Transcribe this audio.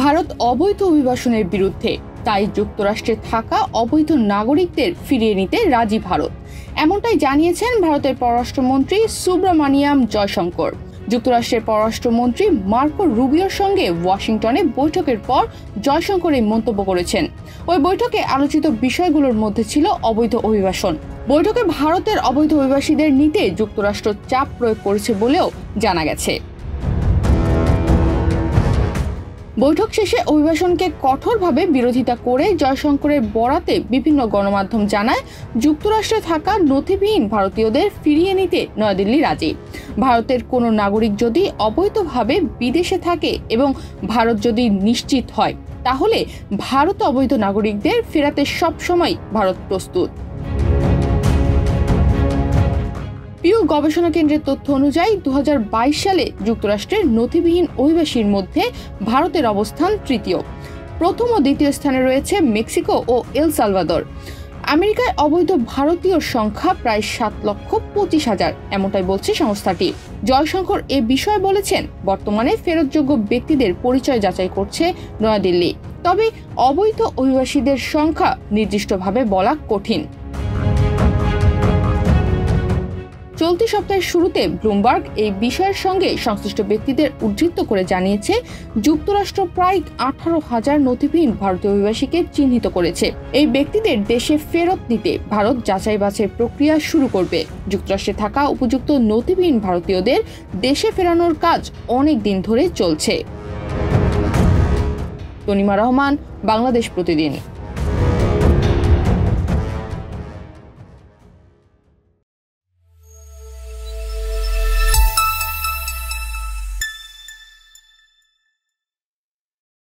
ভারত অবৈধ অভিবাসনের বিরুদ্ধে, তাই যুক্তরাষ্ট্রে থাকা অবৈধ নাগরিকদের ফিরিয়ে নিতে রাজি ভারত, এমনটাই জানিয়েছেন ভারতের পররাষ্ট্রমন্ত্রী সুব্রমণিয়াম জয়শঙ্কর। যুক্তরাষ্ট্রের পররাষ্ট্রমন্ত্রী মার্কো রুবিওর সঙ্গে ওয়াশিংটনে বৈঠকের পর জয়শঙ্কর এই মন্তব্য করেছেন। ওই বৈঠকে আলোচিত বিষয়গুলোর মধ্যে ছিল অবৈধ অভিবাসন। বৈঠকে ভারতের অবৈধ অভিবাসীদের নিতে যুক্তরাষ্ট্র চাপ প্রয়োগ করেছে বলেও জানা গেছে। বৈঠক শেষে অভিবাসনকে কঠোরভাবে বিরোধিতা করে জয়শঙ্করের বরাতে বিভিন্ন গণমাধ্যম জানায়, যুক্তরাষ্ট্রে থাকা নথিবিহীন ভারতীয়দের ফিরিয়ে নিতে নয়াদিল্লি রাজি। ভারতের কোনো নাগরিক যদি অবৈধভাবে বিদেশে থাকে এবং ভারত যদি নিশ্চিত হয়, তাহলে ভারত অবৈধ নাগরিকদের ফেরাতে সবসময় ভারত প্রস্তুত। পিউ গবেষণা কেন্দ্রের তথ্য অনুযায়ী 2022 সালে যুক্তরাষ্ট্রের নথিবিহীন অভিবাসীর মধ্যে ভারতের অবস্থান তৃতীয়। প্রথম ও দ্বিতীয় স্থানে রয়েছে মেক্সিকো ও এল সালভাদর। আমেরিকায় অবৈধ ভারতীয় সংখ্যা প্রায় 7,25,000, এমনটাই বলছে সংস্থাটি। জয়শঙ্কর এ বিষয়ে বলেছেন, বর্তমানে ফেরতযোগ্য ব্যক্তিদের পরিচয় যাচাই করছে নয়াদিল্লি, তবে অবৈধ অভিবাসীদের সংখ্যা নির্দিষ্টভাবে বলা কঠিন। চলতি সপ্তাহের শুরুতে ব্লুমবার্গ এই বিষয়ের সঙ্গে সংশ্লিষ্ট ব্যক্তিদের উদ্ধৃত করে জানিয়েছে, যুক্তরাষ্ট্র প্রায় 18,000 নথিবিহীন ভারতীয় অভিবাসীকে চিহ্নিত করেছে। এই ব্যক্তিদের দেশে ফেরত দিতে ভারত যাচাই বাছাই প্রক্রিয়া শুরু করবে। যুক্তরাষ্ট্রে থাকা উপযুক্ত নথিবিহীন ভারতীয়দের দেশে ফেরানোর কাজ অনেক দিন ধরে চলছে। তনিমা রহমান, বাংলাদেশ প্রতিদিন।